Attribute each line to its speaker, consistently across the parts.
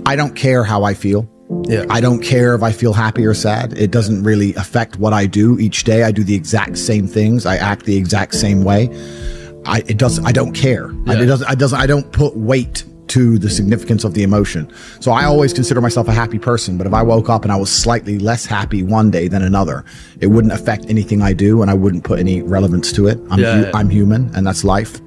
Speaker 1: I don't care how I feel.
Speaker 2: Yeah.
Speaker 1: I don't care if I feel happy or sad. It doesn't really affect what I do each day. I do the exact same things. I act the exact same way. I don't care.
Speaker 2: Yeah.
Speaker 1: I don't put weight to the significance of the emotion. So I always consider myself a happy person, but if I woke up and I was slightly less happy one day than another, it wouldn't affect anything I do, and I wouldn't put any relevance to it. I'm human, and that's life.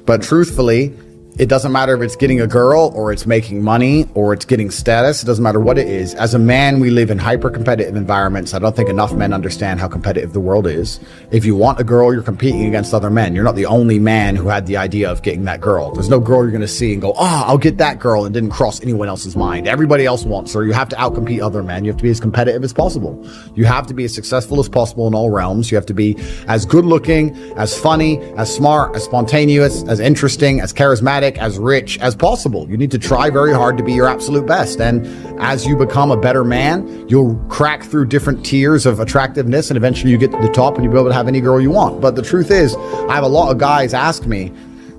Speaker 1: But truthfully, it doesn't matter if it's getting a girl or it's making money or it's getting status. It doesn't matter what it is. As a man, we live in hyper-competitive environments. I don't think enough men understand how competitive the world is. If you want a girl, you're competing against other men. You're not the only man who had the idea of getting that girl. There's no girl you're going to see and go, I'll get that girl, and didn't cross anyone else's mind. Everybody else wants her. You have to outcompete other men. You have to be as competitive as possible. You have to be as successful as possible in all realms. You have to be as good looking, as funny, as smart, as spontaneous, as interesting, as charismatic, as rich as possible. You need to try very hard to be your absolute best. And as you become a better man, you'll crack through different tiers of attractiveness, and eventually you get to the top and you'll be able to have any girl you want. But the truth is, I have a lot of guys ask me,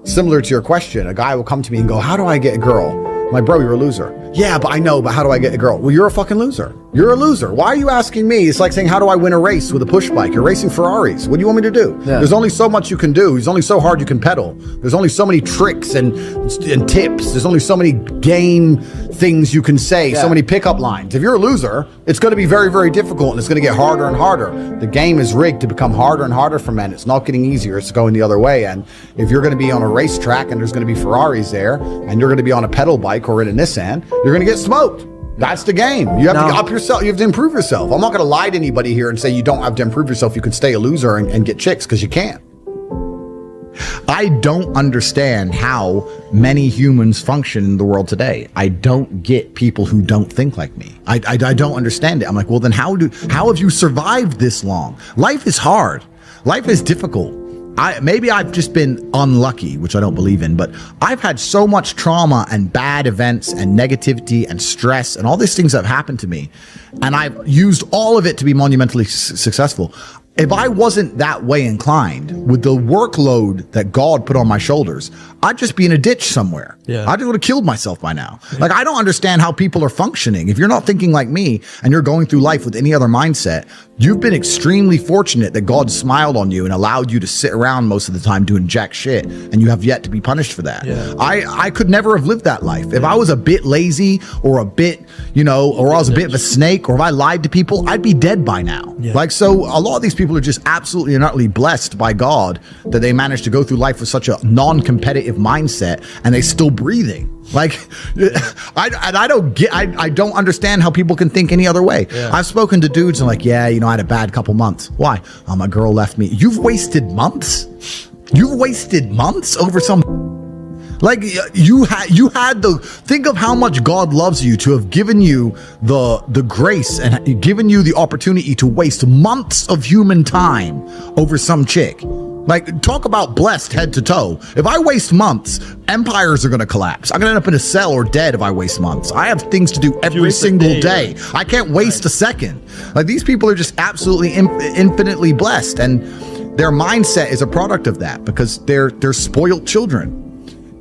Speaker 1: similar to your question, a guy will come to me and go, how do I get a girl? I'm like, bro, you're a loser. Yeah, but I know, but how do I get a girl? Well, you're a fucking loser. You're a loser. Why are you asking me? It's like saying, how do I win a race with a push bike? You're racing Ferraris. What do you want me to do? Yeah. There's only so much you can do. There's only so hard you can pedal. There's only so many tricks and tips. There's only so many game things you can say, so many pickup lines. If you're a loser, it's going to be very, very difficult, and it's going to get harder and harder. The game is rigged to become harder and harder for men. It's not getting easier. It's going the other way. And if you're going to be on a racetrack and there's going to be Ferraris there, and you're going to be on a pedal bike or in a Nissan, you're going to get smoked. That's the game. You have to up yourself. You have to improve yourself. I'm not going to lie to anybody here and say you don't have to improve yourself. You can stay a loser and get chicks, because you can't. I don't understand how many humans function in the world today. I don't get people who don't think like me. I don't understand it. I'm like, well, then how have you survived this long? Life is hard. Life is difficult. Maybe I've just been unlucky, which I don't believe in, but I've had so much trauma and bad events and negativity and stress and all these things that have happened to me, and I've used all of it to be monumentally successful. If I wasn't that way inclined, with the workload that God put on my shoulders, I'd just be in a ditch somewhere. Yeah. I would have killed myself by now. Yeah. Like, I don't understand how people are functioning. If you're not thinking like me and you're going through life with any other mindset, you've been extremely fortunate that God smiled on you and allowed you to sit around most of the time doing jack shit, and you have yet to be punished for that. Yeah. I could never have lived that life. If I was a bit lazy or a bit, or I was a bit of a snake, or if I lied to people, I'd be dead by now. Yeah. Like, so a lot of these people are just absolutely and utterly blessed by God that they managed to go through life with such a non-competitive mindset, and they still breathing. Like, I don't understand how people can think any other way. Yeah. I've spoken to dudes and like, I had a bad couple months. Why? My girl left me. You've wasted months? You've wasted months over some... Like, you had think of how much God loves you to have given you the grace and given you the opportunity to waste months of human time over some chick. Like, talk about blessed head to toe. If I waste months, empires are going to collapse. I'm going to end up in a cell or dead if I waste months. I have things to do every single day. I can't waste a second. Like, these people are just absolutely infinitely blessed, and their mindset is a product of that, because they're spoiled children.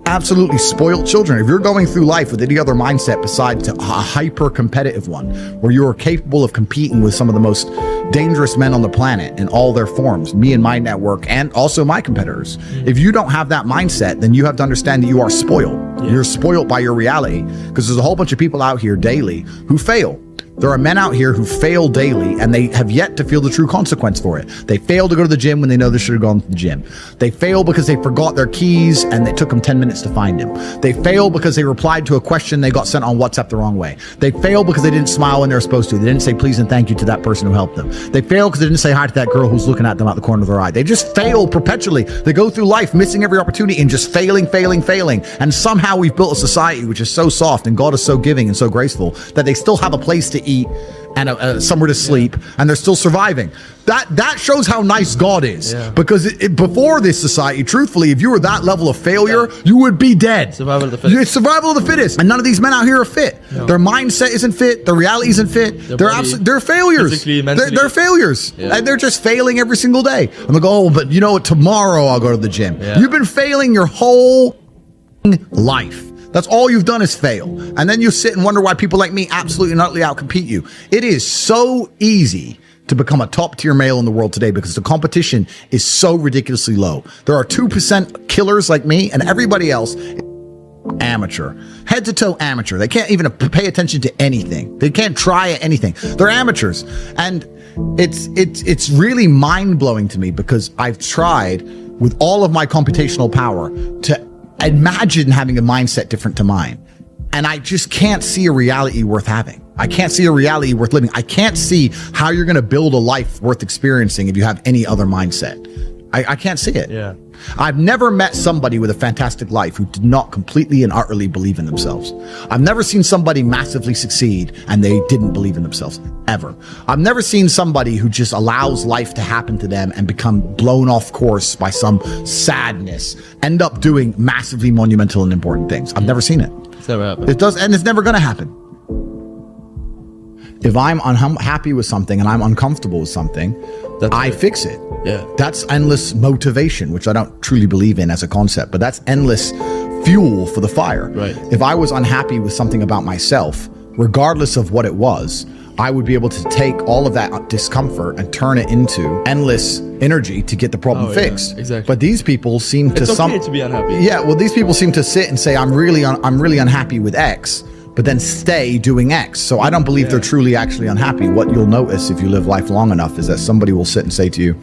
Speaker 1: Absolutely spoiled children. If you're going through life with any other mindset besides a hyper competitive one, where you are capable of competing with some of the most dangerous men on the planet in all their forms, me and my network, and also my competitors. If you don't have that mindset, then you have to understand that you are spoiled. Yeah. You're spoiled by your reality, because there's a whole bunch of people out here daily who fail. There are men out here who fail daily, and they have yet to feel the true consequence for it. They fail to go to the gym when they know they should have gone to the gym. They fail because they forgot their keys and it took them 10 minutes to find them. They fail because they replied to a question they got sent on WhatsApp the wrong way. They fail because they didn't smile when they were supposed to. They didn't say please and thank you to that person who helped them. They fail because they didn't say hi to that girl who's looking at them out the corner of their eye. They just fail perpetually. They go through life missing every opportunity and just failing. And somehow we've built a society which is so soft, and God is so giving and so graceful, that they still have a place to eat and somewhere to sleep, and they're still surviving. That shows how nice God is. Yeah. Because before this society, truthfully, if you were that level of failure, you would be dead.
Speaker 2: Survival of the fittest.
Speaker 1: It's survival of the fittest. And none of these men out here are fit. No. Their mindset isn't fit. Their reality isn't fit. They're failures. They're failures. Yeah. And they're just failing every single day. And they go, but tomorrow I'll go to the gym. Yeah. You've been failing your whole
Speaker 2: life. That's all you've done is fail. And then you sit and wonder why people like me absolutely and utterly outcompete you. It is so easy to become a top tier male in the world today because the competition is so ridiculously low. There are 2% killers like me, and everybody else is amateur, head to toe amateur. They can't even pay attention to anything. They can't try anything. They're amateurs. And it's really mind blowing to me because I've tried with all of my computational power to imagine having a mindset different to mine. And I just can't see a reality worth having. I can't see a reality worth living. I can't see how you're going to build a life worth experiencing if you have any other mindset. I can't see it.
Speaker 3: Yeah.
Speaker 2: I've never met somebody with a fantastic life who did not completely and utterly believe in themselves. I've never seen somebody massively succeed and they didn't believe in themselves, ever. I've never seen somebody who just allows life to happen to them and become blown off course by some sadness, end up doing massively monumental and important things. I've never seen it.
Speaker 3: It's never happened.
Speaker 2: It does, and it's never going to happen. If I'm unhappy with something and I'm uncomfortable with something, I fix it.
Speaker 3: Yeah.
Speaker 2: That's endless motivation, which I don't truly believe in as a concept, but that's endless fuel for the fire.
Speaker 3: Right.
Speaker 2: If I was unhappy with something about myself, regardless of what it was, I would be able to take all of that discomfort and turn it into endless energy to get the problem fixed.
Speaker 3: Yeah, exactly.
Speaker 2: But these people seem to
Speaker 3: It's okay to be unhappy.
Speaker 2: Yeah, well, these people seem to sit and say, I'm really unhappy with X, but then stay doing X. So I don't believe they're truly actually unhappy. What you'll notice if you live life long enough is that somebody will sit and say to you,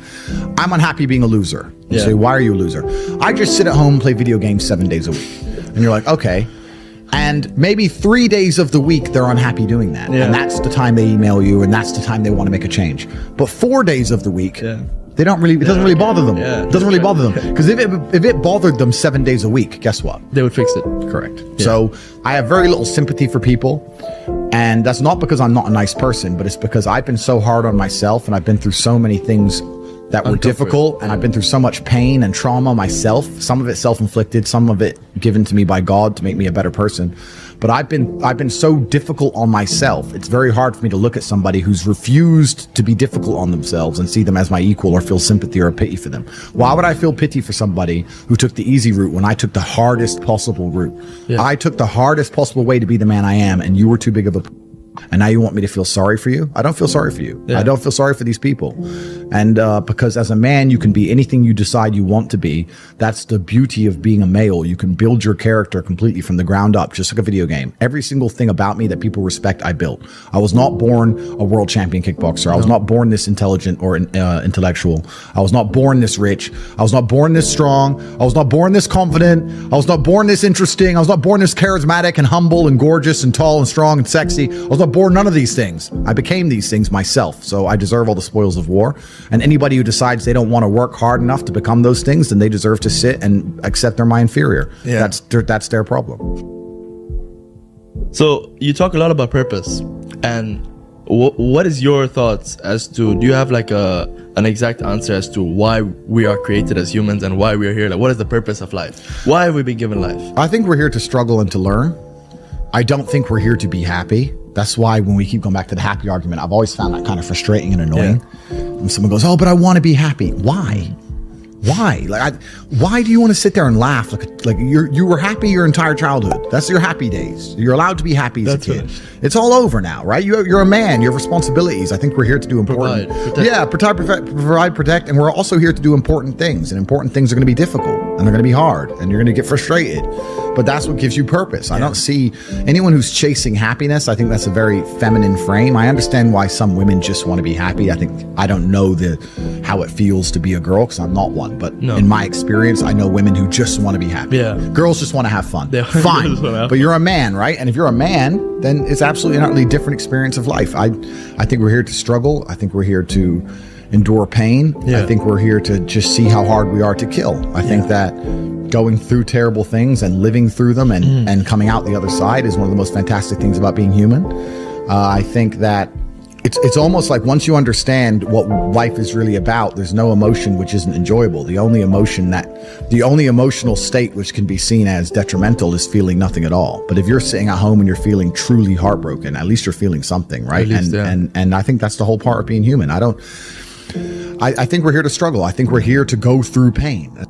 Speaker 2: I'm unhappy being a loser. You say, why are you a loser? I just sit at home and play video games 7 days a week. And you're like, okay. And maybe 3 days of the week, they're unhappy doing that.
Speaker 3: Yeah.
Speaker 2: And that's the time they email you, and that's the time they want to make a change. But 4 days of the week, they don't really, it doesn't really bother them.
Speaker 3: Yeah.
Speaker 2: It doesn't really bother them. Because if it bothered them 7 days a week, guess what?
Speaker 3: They would fix it.
Speaker 2: Correct. Yeah. So I have very little sympathy for people. And that's not because I'm not a nice person, but it's because I've been so hard on myself and I've been through so many things that were difficult, and I've been through so much pain and trauma myself, some of it self-inflicted, some of it given to me by God to make me a better person. But I've been so difficult on myself. It's very hard for me to look at somebody who's refused to be difficult on themselves and see them as my equal or feel sympathy or pity for them. Why would I feel pity for somebody who took the easy route when I took the hardest possible route? Yeah. I took the hardest possible way to be the man I am, and you were too big of a... And now you want me to feel sorry for you? I don't feel sorry for you. Yeah. I don't feel sorry for these people. And because as a man, you can be anything you decide you want to be. That's the beauty of being a male. You can build your character completely from the ground up, just like a video game. Every single thing about me that people respect, I built. I was not born a world champion kickboxer. I was not born this intelligent or intellectual. I was not born this rich. I was not born this strong. I was not born this confident. I was not born this interesting. I was not born this charismatic and humble and gorgeous and tall and strong and sexy. I was not born none of these things. I became these things myself. So I deserve all the spoils of war. And anybody who decides they don't want to work hard enough to become those things, then they deserve to sit and accept they're my inferior. Yeah. That's their problem.
Speaker 3: So you talk a lot about purpose, and what is your thoughts as to, do you have like an exact answer as to why we are created as humans and why we are here? Like, what is the purpose of life? Why have we been given life?
Speaker 2: I think we're here to struggle and to learn. I don't think we're here to be happy. That's why when we keep going back to the happy argument, I've always found that kind of frustrating and annoying. Yeah. When someone goes, oh, but I want to be happy. Why? Why? Why do you want to sit there and laugh? Like you were happy your entire childhood. That's your happy days. You're allowed to be happy as a kid. Finished. It's all over now, right? You're a man. You have responsibilities. I think we're here to do important. Provide, protect, and we're also here to do important things. And important things are going to be difficult, and they're going to be hard, and you're going to get frustrated. But that's what gives you purpose. Yeah. I don't see anyone who's chasing happiness. I think that's a very feminine frame. I understand why some women just want to be happy. I don't know how it feels to be a girl because I'm not one. But in my experience, I know women who just want to be happy. Yeah. Girls just want to have fun. Fine. But you're a man, right? And if you're a man, then it's absolutely an utterly different experience of life. I think we're here to struggle. I think we're here to endure pain. Yeah. I think we're here to just see how hard we are to kill. I think that going through terrible things and living through them and coming out the other side is one of the most fantastic things about being human. I think that it's almost like once you understand what life is really about, there's no emotion which isn't enjoyable. The only emotional state which can be seen as detrimental is feeling nothing at all. But if you're sitting at home and you're feeling truly heartbroken, at least you're feeling something, right? And I think that's the whole part of being human. I think we're here to struggle. I think we're here to go through pain.